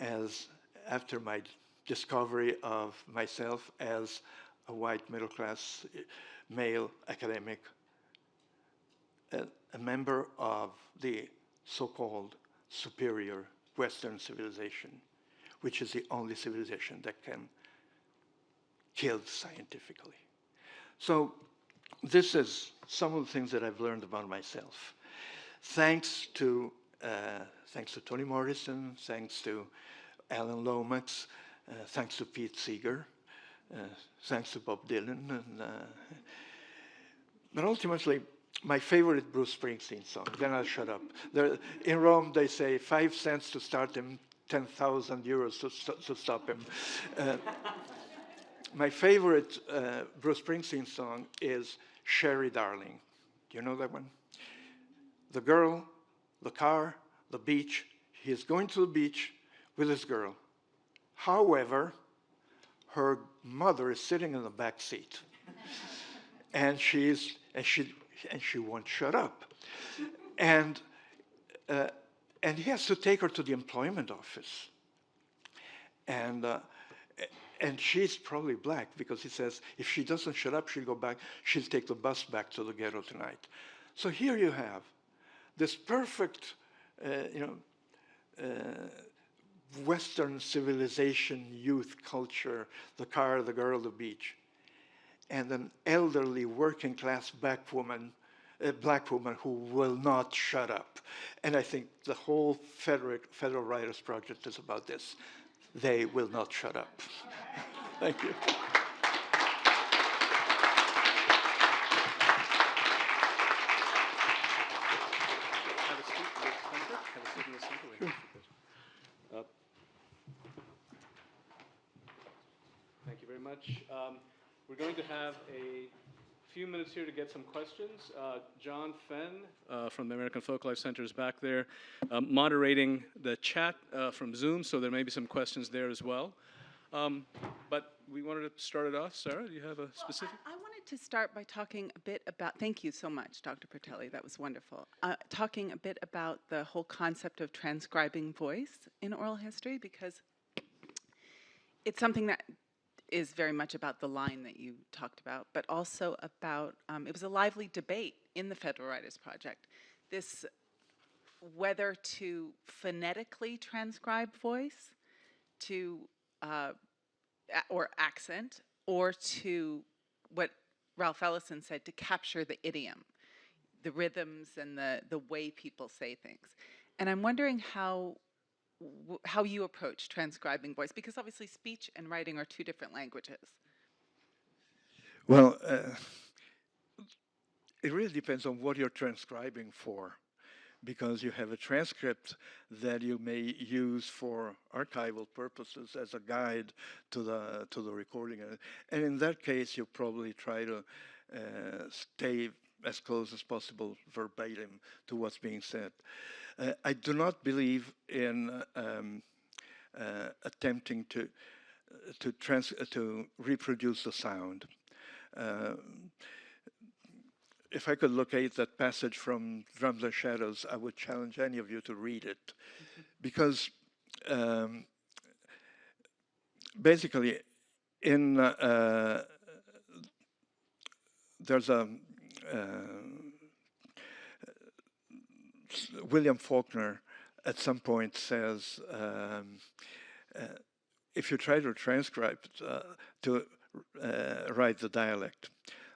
as after my discovery of myself as a white middle-class male academic, a member of the so-called superior Western civilization, which is the only civilization that can kill scientifically. So this is some of the things that I've learned about myself. Thanks to Toni Morrison, thanks to Alan Lomax, thanks to Pete Seeger, thanks to Bob Dylan. But ultimately, my favorite Bruce Springsteen song, then I'll shut up. In Rome, they say 5 cents to start him, 10,000 euros to stop him. My favorite Bruce Springsteen song is Sherry Darling. Do you know that one? The girl, the car, the beach. He is going to the beach with his girl. However, her mother is sitting in the back seat, and she won't shut up, and he has to take her to the employment office, and she's probably black because he says if she doesn't shut up, she'll take the bus back to the ghetto tonight. So here you have this perfect, Western civilization, youth culture, the car, the girl, the beach, and an elderly working class black woman who will not shut up. And I think the whole Federal Writers Project is about this. They will not shut up. Thank you. Thank you very much. We're going to have a few minutes here to get some questions. John Fenn from the American Folklife Center is back there moderating the chat from Zoom, so there may be some questions there as well. But we wanted to start it off. Sarah, do you have a specific? I wanted to start by talking a bit about, thank you so much, Dr. Portelli, that was wonderful. Talking a bit about the whole concept of transcribing voice in oral history, because it's something that is very much about the line that you talked about, but also about, it was a lively debate in the Federal Writers Project, this whether to phonetically transcribe voice to, or accent, or to what Ralph Ellison said, to capture the idiom, the rhythms and the way people say things. And I'm wondering how you approach transcribing voice, because obviously speech and writing are two different languages. Well, it really depends on what you're transcribing for, because you have a transcript that you may use for archival purposes as a guide to the recording, and in that case, you probably try to stay as close as possible verbatim to what's being said. I do not believe in attempting to reproduce the sound. If I could locate that passage from Drums and Shadows, I would challenge any of you to read it, because basically, there's a William Faulkner at some point says, if you try to transcribe to write the dialect,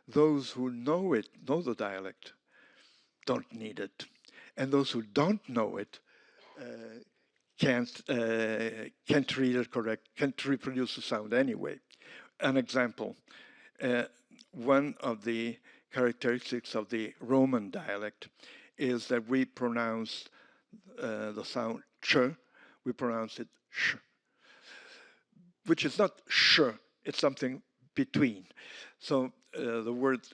those who know the dialect, don't need it, and those who don't know it can't read it correct, can't reproduce the sound anyway. An example, one of the characteristics of the Roman dialect is that we pronounce the sound ch, we pronounce it sh, which is not sh, it's something between. So the word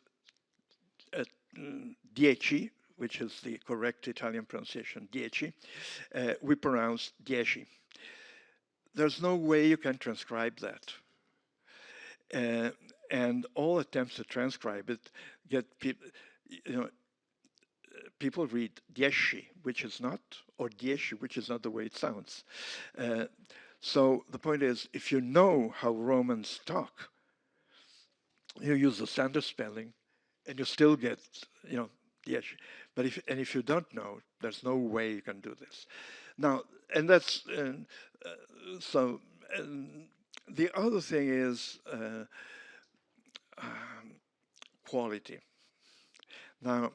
10, which is the correct Italian pronunciation, 10, we pronounce 10. There's no way you can transcribe that. And all attempts to transcribe it get people, people read 10, which is not, or 10, which is not the way it sounds. So the point is, if you know how Romans talk, you use the standard spelling, and you still get, 10. But if you don't know, there's no way you can do this. Now, and that's so. The other thing is quality. Now,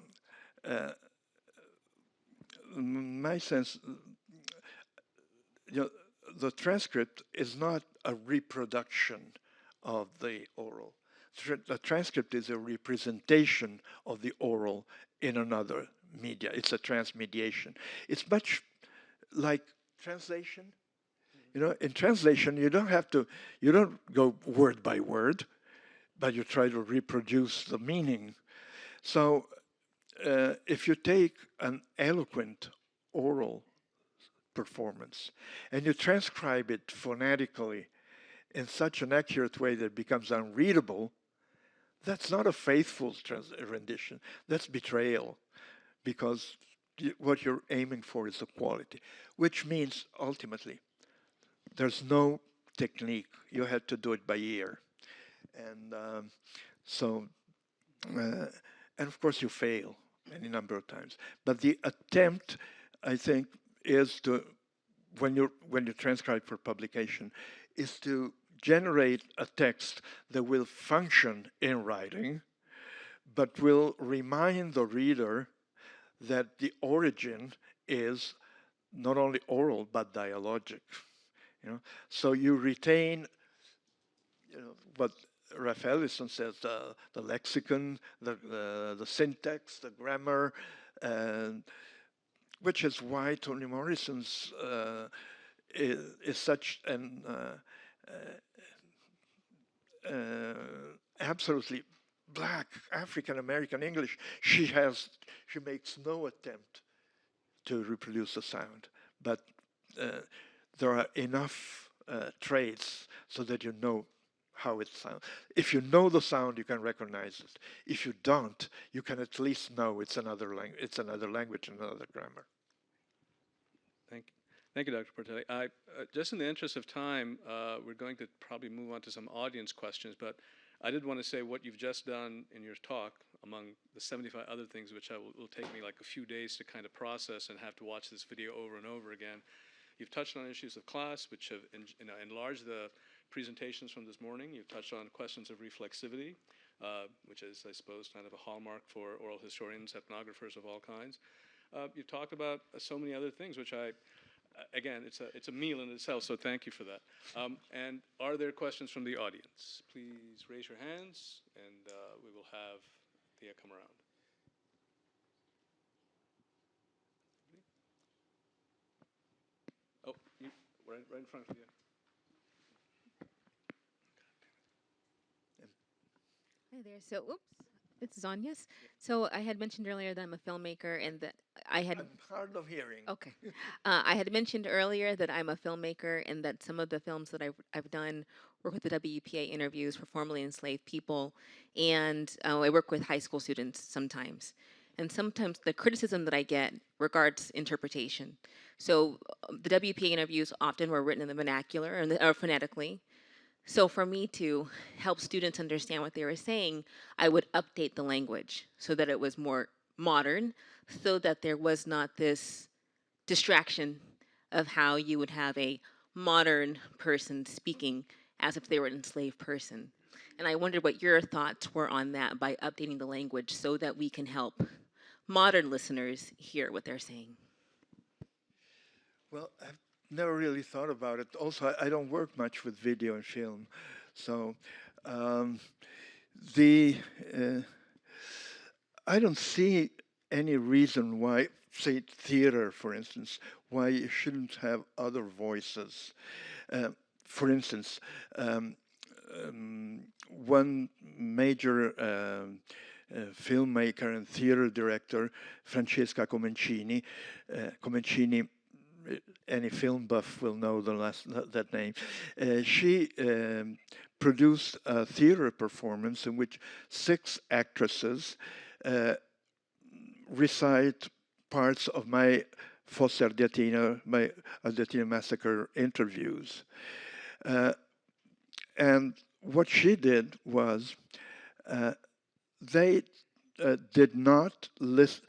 my sense, the transcript is not a reproduction of the oral. The transcript is a representation of the oral in another media. It's a transmediation. It's much like translation. You know, in translation, you don't go word by word, but you try to reproduce the meaning. So if you take an eloquent oral performance and you transcribe it phonetically in such an accurate way that it becomes unreadable, that's not a faithful rendition. That's betrayal, because what you're aiming for is the quality, which means ultimately there's no technique. You have to do it by ear. And and of course you fail any number of times. But the attempt, I think, is to, when you transcribe for publication, is to generate a text that will function in writing, but will remind the reader that the origin is not only oral but dialogic. You know, so you retain, you know, what Ralph Ellison says: the lexicon, the syntax, the grammar, which is why Toni Morrison's is such an absolutely black African American English. She makes no attempt to reproduce the sound, but there are enough traits so that you know how it sounds. If you know the sound, you can recognize it. If you don't, you can at least know it's another language, another grammar. Thank you, Dr. Portelli. Just in the interest of time, we're going to probably move on to some audience questions, but I did want to say what you've just done in your talk, among the 75 other things, which will take me like a few days to kind of process and have to watch this video over and over again. You've touched on issues of class, which have enlarged the presentations from this morning. You've touched on questions of reflexivity, which is, I suppose, kind of a hallmark for oral historians, ethnographers of all kinds. You've talked about so many other things, which again, it's a meal in itself, so thank you for that. And are there questions from the audience? Please raise your hands, and we will have Thea come around. Oh, right in front of you. Hi there. So, oops, it's on, yes. So I had mentioned earlier that I'm a filmmaker and that I had... I'm hard of hearing. Okay. I had mentioned earlier that I'm a filmmaker and that some of the films that I've done work with the WPA interviews for formerly enslaved people. And I work with high school students sometimes. And sometimes the criticism that I get regards interpretation. So the WPA interviews often were written in the vernacular or phonetically. So for me to help students understand what they were saying, I would update the language so that it was more modern, so that there was not this distraction of how you would have a modern person speaking as if they were an enslaved person. And I wondered what your thoughts were on that by updating the language so that we can help modern listeners hear what they're saying. Well, I've never really thought about it. Also, I don't work much with video and film, so I don't see any reason why, say, theater, for instance, why you shouldn't have other voices. For instance, one major filmmaker and theater director, Francesca Comencini, any film buff will know that name. She produced a theater performance in which 6 actresses recite parts of my Fosse Ardeatina, my Ardeatina Massacre interviews. And what she did was they did not listen.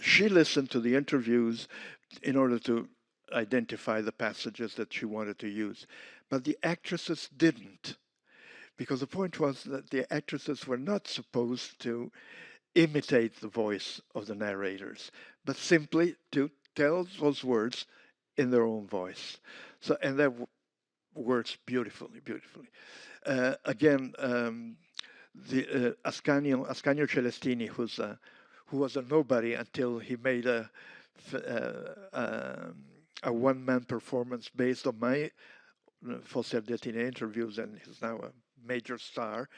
She listened to the interviews in order to identify the passages that she wanted to use. But the actresses didn't, because the point was that the actresses were not supposed to imitate the voice of the narrators, but simply to tell those words in their own voice. So, and that works beautifully, beautifully. Again, Ascanio Celestini, who was a nobody until he made a one-man performance based on my Fosserdettine interviews, and he's now a major star.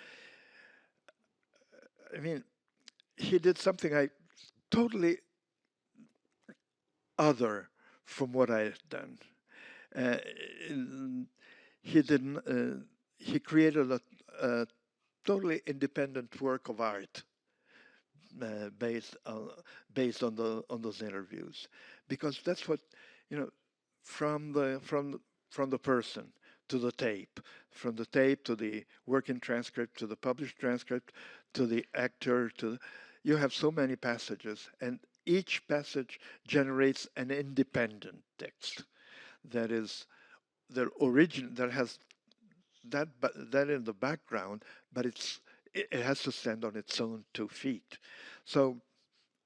I mean, he did something totally other from what I had done. He didn't. He created a totally independent work of art based on those interviews, because that's what, from the person to the tape, from the tape to the working transcript to the published transcript to the actor you have so many passages, and each passage generates an independent text that has that in the background, but it has to stand on its own 2 feet. So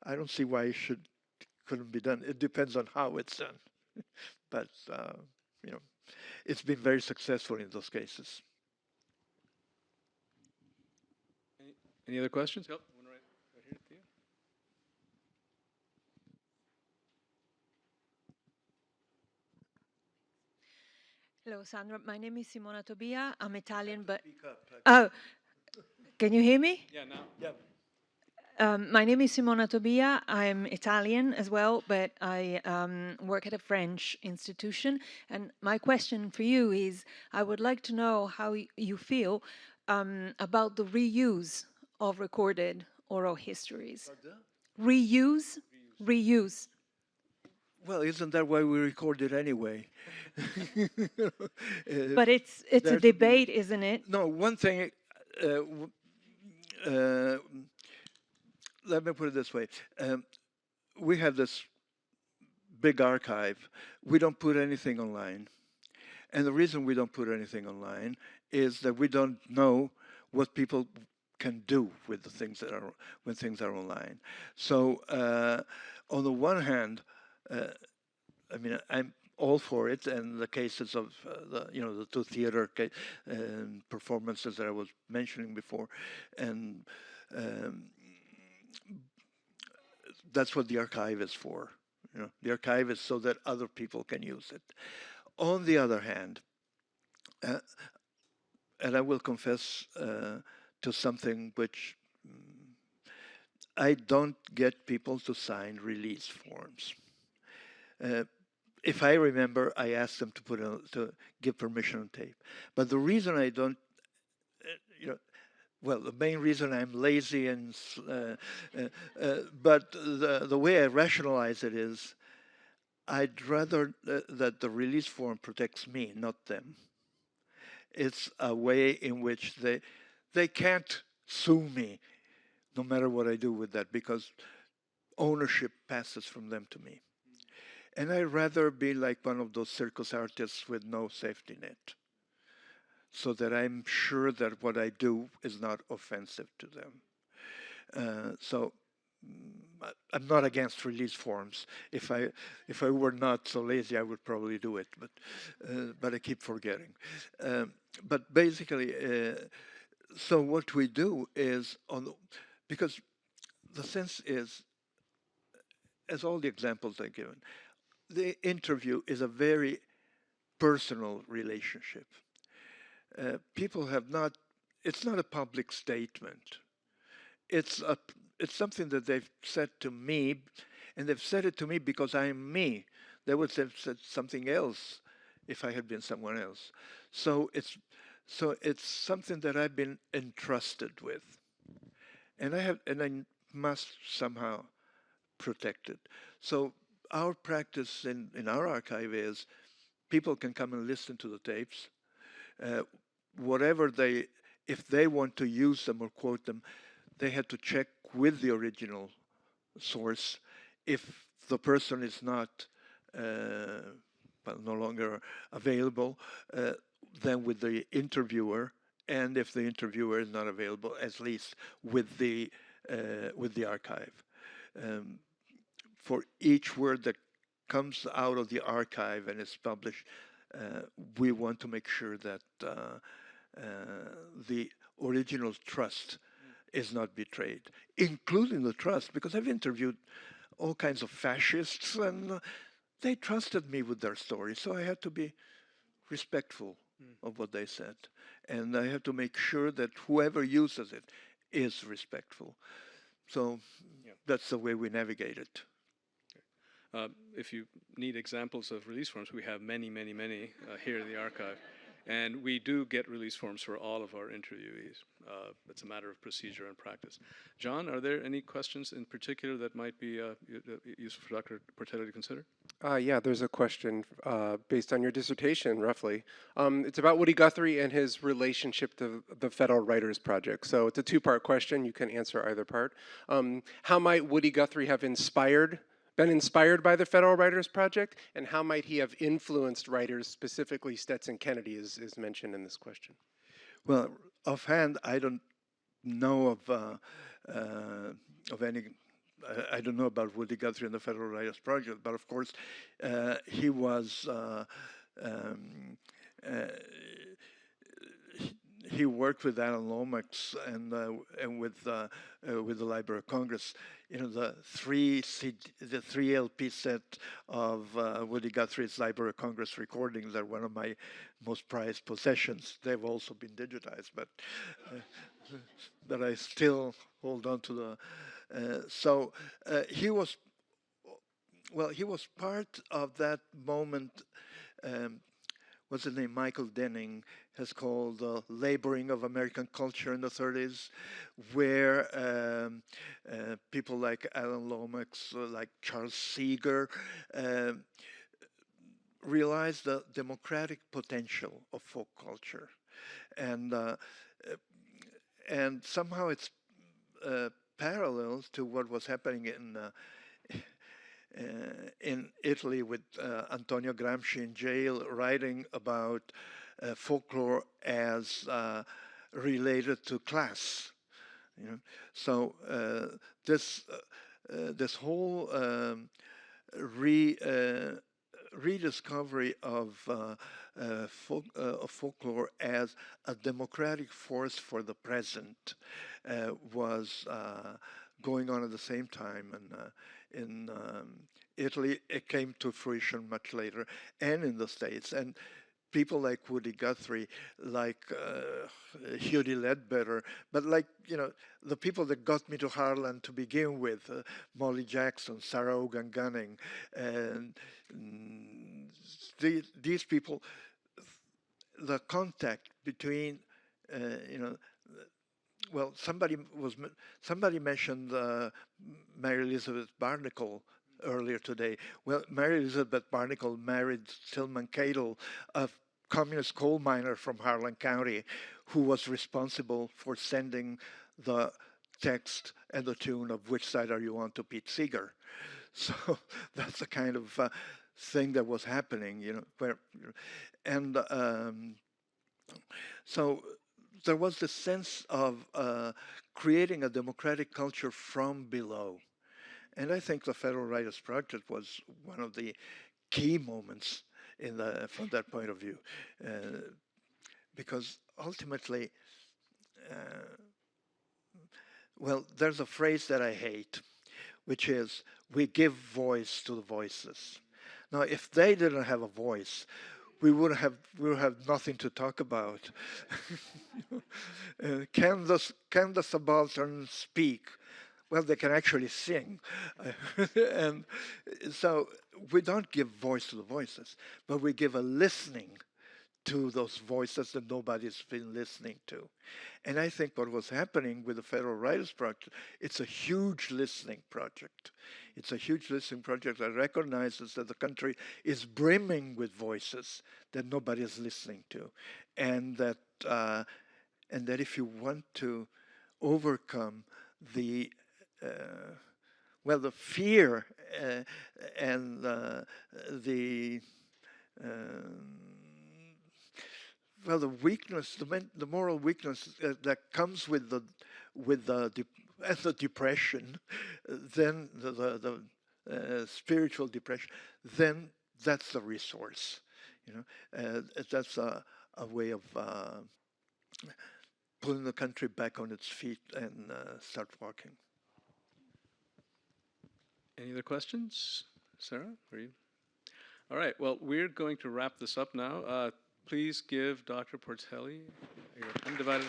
I don't see why it couldn't be done. It depends on how it's done, but it's been very successful in those cases. Any other questions? Yep, one right here at the end. Hello, Sandra. My name is Simona Tobia. I'm Italian, but... Oh, can you hear me? Yeah, now. Yeah. My name is Simona Tobia. I'm Italian as well, but I work at a French institution. And my question for you is, I would like to know how you feel about the reuse of recorded oral histories. Reuse. Well, isn't that why we record it anyway? But it's a debate, isn't it? No, one thing, let me put it this way. We have this big archive. We don't put anything online. And the reason we don't put anything online is that we don't know what people can do with the things when things are online. So on the one hand, I mean, I'm all for it, and the cases of the 2 theater performances that I was mentioning before, and that's what the archive is for. The archive is so that other people can use it. On the other hand, and I will confess to something which I don't get people to sign release forms. If I remember, I asked them to give permission on tape. But the reason I don't, well, the main reason I'm lazy but the way I rationalize it is, I'd rather that the release form protects me, not them. It's a way in which they can't sue me, no matter what I do with that, because ownership passes from them to me. And I'd rather be like one of those circus artists with no safety net, so that I'm sure that what I do is not offensive to them. So I'm not against release forms. If I were not so lazy, I would probably do it, but I keep forgetting. But basically, so what we do is, because the sense is, as all the examples I've given, the interview is a very personal relationship. People have not, it's not a public statement. It's something that they've said to me, and they've said it to me because I'm me. They would have said something else if I had been someone else. So it's something that I've been entrusted with, and I must somehow protect it. So our practice in our archive is, people can come and listen to the tapes. If they want to use them or quote them, they had to check with the original source. If the person is not no longer available, then with the interviewer, and if the interviewer is not available, at least with the archive. For each word that comes out of the archive and is published, we want to make sure that the original trust is not betrayed, including the trust, because I've interviewed all kinds of fascists, and they trusted me with their story, so I had to be respectful of what they said. And I have to make sure that whoever uses it is respectful. So that's the way we navigate it. If you need examples of release forms, we have many, many, many here in the archive. And we do get release forms for all of our interviewees. It's a matter of procedure and practice. John, are there any questions in particular that might be useful for Dr. Portelli to consider? Yeah, there's a question based on your dissertation, roughly. It's about Woody Guthrie and his relationship to the Federal Writers Project. So it's a two-part question. You can answer either part. How might Woody Guthrie have been inspired by the Federal Writers Project, and how might he have influenced writers, specifically Stetson Kennedy is mentioned in this question? Well, offhand, I don't know of any. I don't know about Woody Guthrie and the Federal Writers Project, but of course, he was. He worked with Alan Lomax and with the Library of Congress. You know, the three LP set of Woody Guthrie's Library of Congress recordings are one of my most prized possessions. They've also been digitized, but I still hold on to the. So he was part of that moment. What's his name? Michael Denning has called the laboring of American culture in the 30s, where people like Alan Lomax, like Charles Seeger, realized the democratic potential of folk culture, and somehow it's parallel to what was happening in Italy with Antonio Gramsci in jail, writing about folklore as related to class. You know, so this whole rediscovery of folklore as a democratic force for the present was going on at the same time, and in Italy it came to fruition much later, and in the States. And people like Woody Guthrie, like Hughie Ledbetter, but like, you know, the people that got me to Harlan to begin with, Molly Jackson, Sarah Ogan Gunning, and these people, the contact between, you know, well, somebody mentioned Mary Elizabeth Barnacle earlier today. Well, Mary Elizabeth Barnacle married Tillman Cadle, a communist coal miner from Harlan County, who was responsible for sending the text and the tune of Which Side Are You On to Pete Seeger. So that's the kind of thing that was happening, you know. And so there was this sense of creating a democratic culture from below. And I think the Federal Writers Project was one of the key moments from that point of view. Because ultimately, well, there's a phrase that I hate, which is, we give voice to the voices. Now, if they didn't have a voice, we would have nothing to talk about. Can the subalterns speak? Well, they can actually sing. And so we don't give voice to the voices, but we give a listening to those voices that nobody's been listening to. And I think what was happening with the Federal Writers Project, it's a huge listening project. It's a huge listening project that recognizes that the country is brimming with voices that nobody is listening to. And that if you want to overcome the fear and the weakness, the moral weakness that comes with the depression, then the spiritual depression, then that's the resource. You know, that's a way of pulling the country back on its feet and start walking. Any other questions? Sarah, are you? All right, well, we're going to wrap this up now. Please give Dr. Portelli your undivided